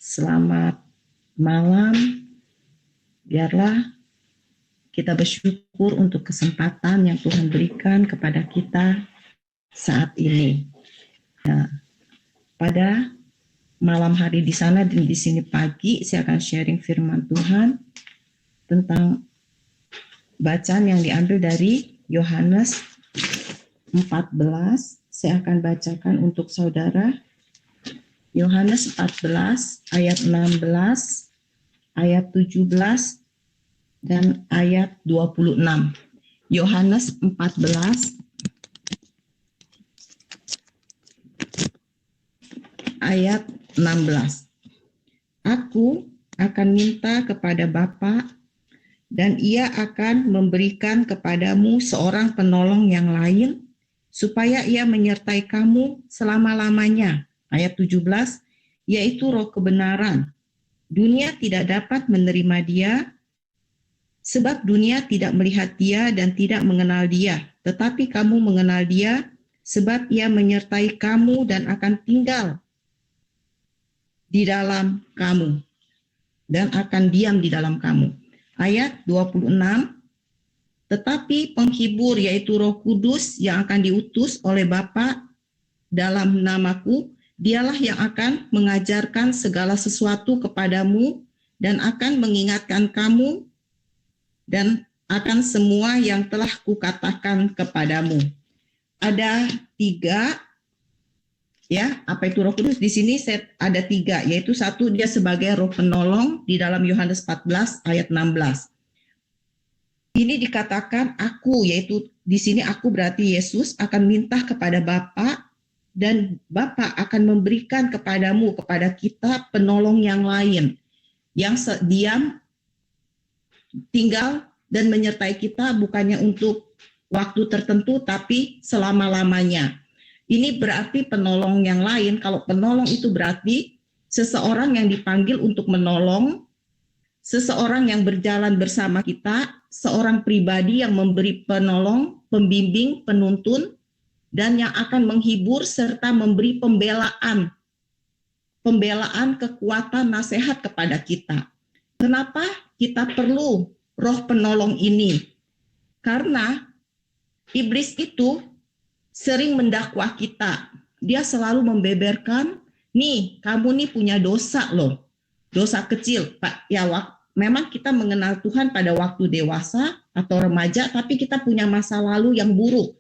Selamat malam. Biarlah kita bersyukur untuk kesempatan yang Tuhan berikan kepada kita saat ini. Nah, pada malam hari di sana dan di sini pagi, saya akan sharing firman Tuhan tentang bacaan yang diambil dari Yohanes 14. Saya akan bacakan untuk saudara. Yohanes 14 ayat 16, ayat 17, dan ayat 26. Yohanes 14 ayat 16. Aku akan minta kepada Bapa dan Ia akan memberikan kepadamu seorang penolong yang lain supaya Ia menyertai kamu selama-lamanya. Ayat 17, yaitu Roh kebenaran. Dunia tidak dapat menerima Dia sebab dunia tidak melihat Dia dan tidak mengenal Dia, tetapi kamu mengenal Dia sebab Ia menyertai kamu dan akan tinggal di dalam kamu dan akan diam di dalam kamu. Ayat 26, tetapi penghibur yaitu Roh Kudus yang akan diutus oleh Bapa dalam namaku, Dialah yang akan mengajarkan segala sesuatu kepadamu dan akan mengingatkan kamu dan akan semua yang telah kukatakan kepadamu. Ada 3, ya, apa itu Roh Kudus? Di sini ada 3, yaitu 1 dia sebagai Roh penolong di dalam Yohanes 14 ayat 16. Ini dikatakan aku, yaitu di sini aku berarti Yesus akan minta kepada Bapa dan Bapa akan memberikan kepadamu, kepada kita penolong yang lain yang diam, tinggal dan menyertai kita bukannya untuk waktu tertentu tapi selama-lamanya. Ini berarti penolong yang lain. Kalau penolong itu berarti seseorang yang dipanggil untuk menolong, seseorang yang berjalan bersama kita, seorang pribadi yang memberi penolong, pembimbing, penuntun, dan yang akan menghibur serta memberi pembelaan, kekuatan, nasihat kepada kita. Kenapa kita perlu Roh penolong ini? Karena iblis itu sering mendakwah kita. Dia selalu membeberkan, nih kamu nih punya dosa loh, dosa kecil, Pak. Ya, memang kita mengenal Tuhan pada waktu dewasa atau remaja, tapi kita punya masa lalu yang buruk.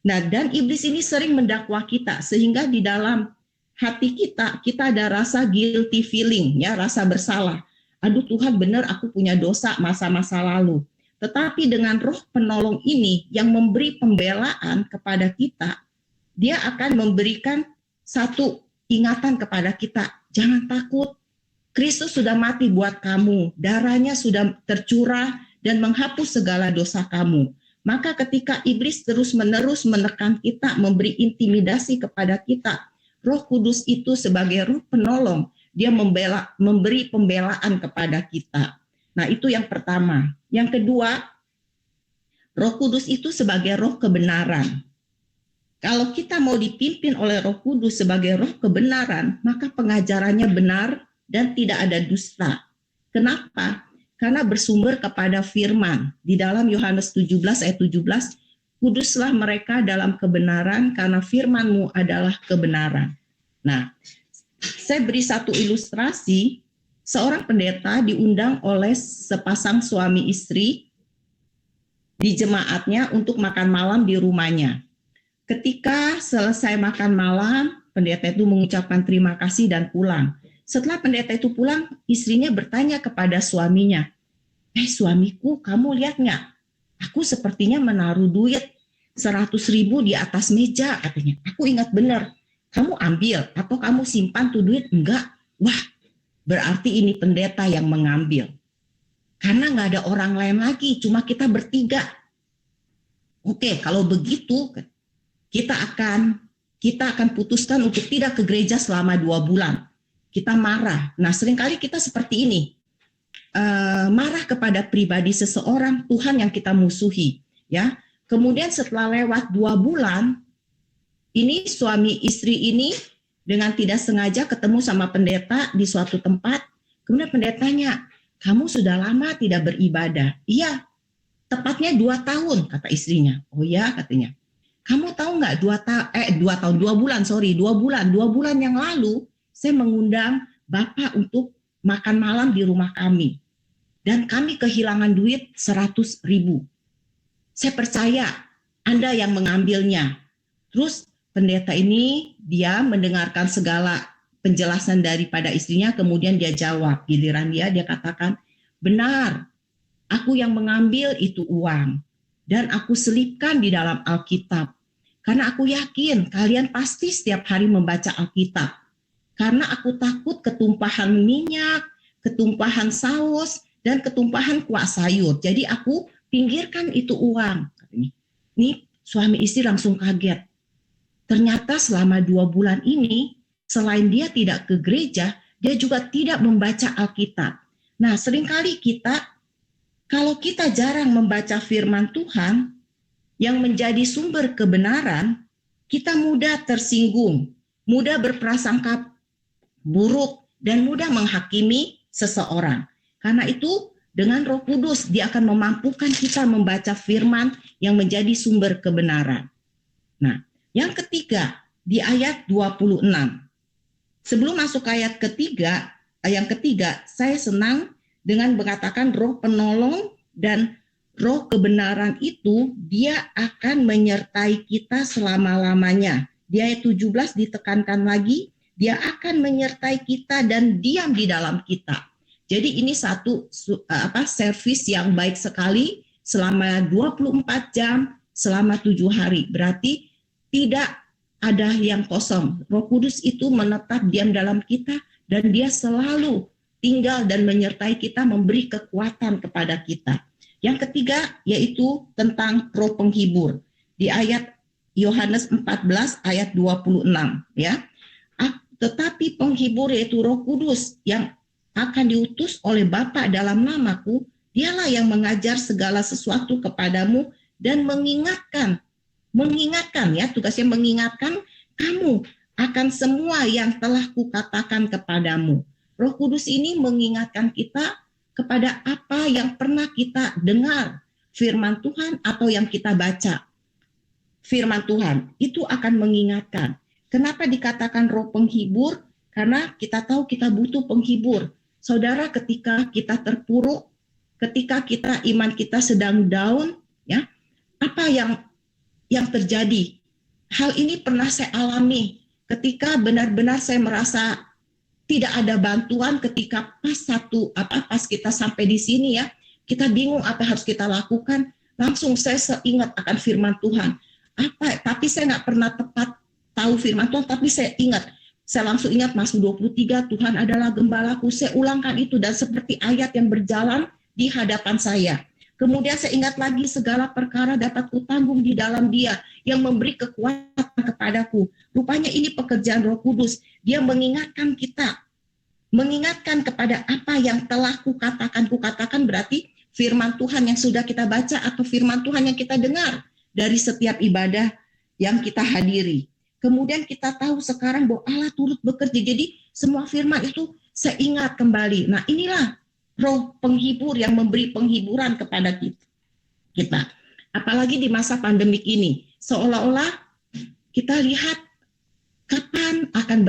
Nah, dan iblis ini sering mendakwah kita sehingga di dalam hati kita ada rasa guilty feeling, ya, rasa bersalah. Aduh Tuhan, benar aku punya dosa masa-masa lalu. Tetapi dengan Roh penolong ini yang memberi pembelaan kepada kita, dia akan memberikan satu ingatan kepada kita. Jangan takut, Kristus sudah mati buat kamu, darahnya sudah tercurah dan menghapus segala dosa kamu. Maka ketika iblis terus-menerus menekan kita, memberi intimidasi kepada kita, Roh Kudus itu sebagai Roh penolong, dia memberi pembelaan kepada kita. Nah, itu yang pertama. Yang kedua, Roh Kudus itu sebagai Roh kebenaran. Kalau kita mau dipimpin oleh Roh Kudus sebagai Roh kebenaran, maka pengajarannya benar dan tidak ada dusta. Kenapa? Karena bersumber kepada firman. Di dalam Yohanes 17 ayat 17, kuduslah mereka dalam kebenaran karena firman-Mu adalah kebenaran. Nah, saya beri satu ilustrasi. Seorang pendeta diundang oleh sepasang suami istri di jemaatnya untuk makan malam di rumahnya. Ketika selesai makan malam, pendeta itu mengucapkan terima kasih dan pulang. Setelah pendeta itu pulang, istrinya bertanya kepada suaminya, suamiku, kamu lihat nggak? Aku sepertinya menaruh duit 100.000 di atas meja, katanya. Aku ingat benar. Kamu ambil atau kamu simpan tuh duit? Enggak. Wah, berarti ini pendeta yang mengambil. Karena nggak ada orang lain lagi, cuma kita bertiga. Oke, kalau begitu, kita akan putuskan untuk tidak ke gereja selama 2 bulan. Kita marah. Nah, seringkali kita seperti ini. Marah kepada pribadi seseorang, Tuhan yang kita musuhi, ya. Kemudian setelah lewat 2 bulan, ini suami istri ini dengan tidak sengaja ketemu sama pendeta di suatu tempat. Kemudian pendetanya, kamu sudah lama tidak beribadah. Iya, tepatnya 2 tahun, kata istrinya. Oh ya, katanya. Kamu tahu nggak 2 bulan yang lalu saya mengundang Bapak untuk makan malam di rumah kami. Dan kami kehilangan duit 100.000. Saya percaya Anda yang mengambilnya. Terus pendeta ini dia mendengarkan segala penjelasan daripada istrinya, kemudian dia jawab, giliran dia katakan, benar, aku yang mengambil itu uang dan aku selipkan di dalam Alkitab. Karena aku yakin kalian pasti setiap hari membaca Alkitab. Karena aku takut ketumpahan minyak, ketumpahan saus, dan ketumpahan kuah sayur. Jadi aku pinggirkan itu uang. Ini suami istri langsung kaget. Ternyata selama 2 bulan ini, selain dia tidak ke gereja, dia juga tidak membaca Alkitab. Nah, seringkali kalau kita jarang membaca firman Tuhan, yang menjadi sumber kebenaran, kita mudah tersinggung, mudah berprasangka buruk, dan mudah menghakimi seseorang. Karena itu, dengan Roh Kudus, dia akan memampukan kita membaca firman yang menjadi sumber kebenaran. Nah, yang ketiga, di ayat 26. Sebelum masuk ayat yang ketiga, saya senang dengan mengatakan roh penolong dan roh kebenaran itu dia akan menyertai kita selama-lamanya. Di ayat 17 ditekankan lagi, dia akan menyertai kita dan diam di dalam kita. Jadi ini satu servis yang baik sekali selama 24 jam, selama 7 hari. Berarti tidak ada yang kosong. Roh Kudus itu menetap diam dalam kita dan dia selalu tinggal dan menyertai kita, memberi kekuatan kepada kita. Yang ketiga yaitu tentang roh penghibur. Di ayat Yohanes 14 ayat 26 ya. Tetapi penghibur yaitu Roh Kudus yang akan diutus oleh Bapa dalam namaku, dialah yang mengajar segala sesuatu kepadamu dan mengingatkan ya, tugasnya mengingatkan kamu akan semua yang telah kukatakan kepadamu. Roh Kudus ini mengingatkan kita kepada apa yang pernah kita dengar firman Tuhan atau yang kita baca. Firman Tuhan itu akan mengingatkan. Kenapa dikatakan roh penghibur? Karena kita tahu kita butuh penghibur. Saudara, ketika kita terpuruk, ketika iman kita sedang down, ya, apa yang terjadi? Hal ini pernah saya alami ketika benar-benar saya merasa tidak ada bantuan ketika pas kita sampai di sini ya, kita bingung apa harus kita lakukan. Langsung saya ingat akan firman Tuhan. Tapi saya nggak pernah tepat tahu firman Tuhan, tapi saya langsung ingat Mazmur 23, Tuhan adalah gembalaku. Saya ulangkan itu dan seperti ayat yang berjalan di hadapan saya. Kemudian saya ingat lagi segala perkara dapat kutanggung di dalam Dia yang memberi kekuatan kepadaku. Rupanya ini pekerjaan Roh Kudus. Dia mengingatkan kita, mengingatkan kepada apa yang telah kukatakan berarti firman Tuhan yang sudah kita baca atau firman Tuhan yang kita dengar dari setiap ibadah yang kita hadiri. Kemudian kita tahu sekarang bahwa Allah turut bekerja. Jadi semua firman itu saya ingat kembali. Nah, inilah roh penghibur yang memberi penghiburan kepada kita. Apalagi di masa pandemik ini. Seolah-olah kita lihat kapan akan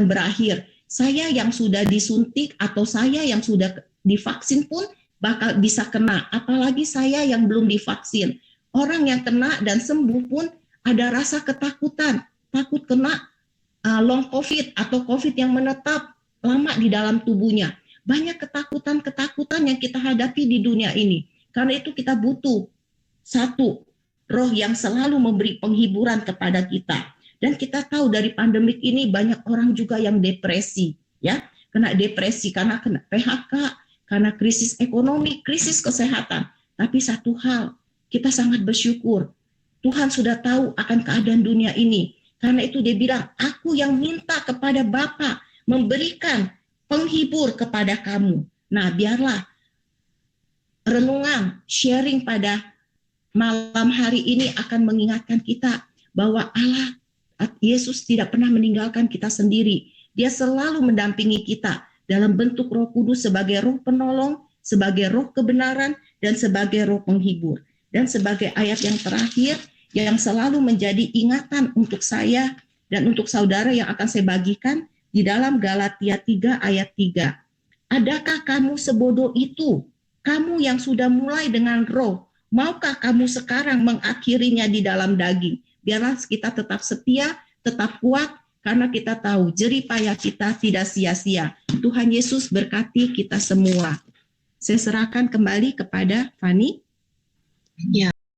berakhir. Saya yang sudah disuntik atau saya yang sudah divaksin pun bakal bisa kena. Apalagi saya yang belum divaksin. Orang yang kena dan sembuh pun ada rasa ketakutan, takut kena long COVID atau COVID yang menetap lama di dalam tubuhnya. Banyak ketakutan yang kita hadapi di dunia ini. Karena itu kita butuh satu, roh yang selalu memberi penghiburan kepada kita. Dan kita tahu dari pandemik ini banyak orang juga yang depresi, ya, kena depresi karena kena PHK, karena krisis ekonomi, krisis kesehatan. Tapi satu hal, kita sangat bersyukur. Tuhan sudah tahu akan keadaan dunia ini. Karena itu dia bilang, aku yang minta kepada Bapa memberikan penghibur kepada kamu. Nah, biarlah renungan, sharing pada malam hari ini akan mengingatkan kita bahwa Allah Yesus tidak pernah meninggalkan kita sendiri. Dia selalu mendampingi kita dalam bentuk Roh Kudus sebagai roh penolong, sebagai roh kebenaran, dan sebagai roh penghibur. Dan sebagai ayat yang terakhir yang selalu menjadi ingatan untuk saya dan untuk saudara yang akan saya bagikan di dalam Galatia 3 ayat 3. Adakah kamu sebodoh itu? Kamu yang sudah mulai dengan roh, maukah kamu sekarang mengakhirinya di dalam daging? Biarlah kita tetap setia, tetap kuat, karena kita tahu jerih payah kita tidak sia-sia. Tuhan Yesus berkati kita semua. Saya serahkan kembali kepada Fani. Ya,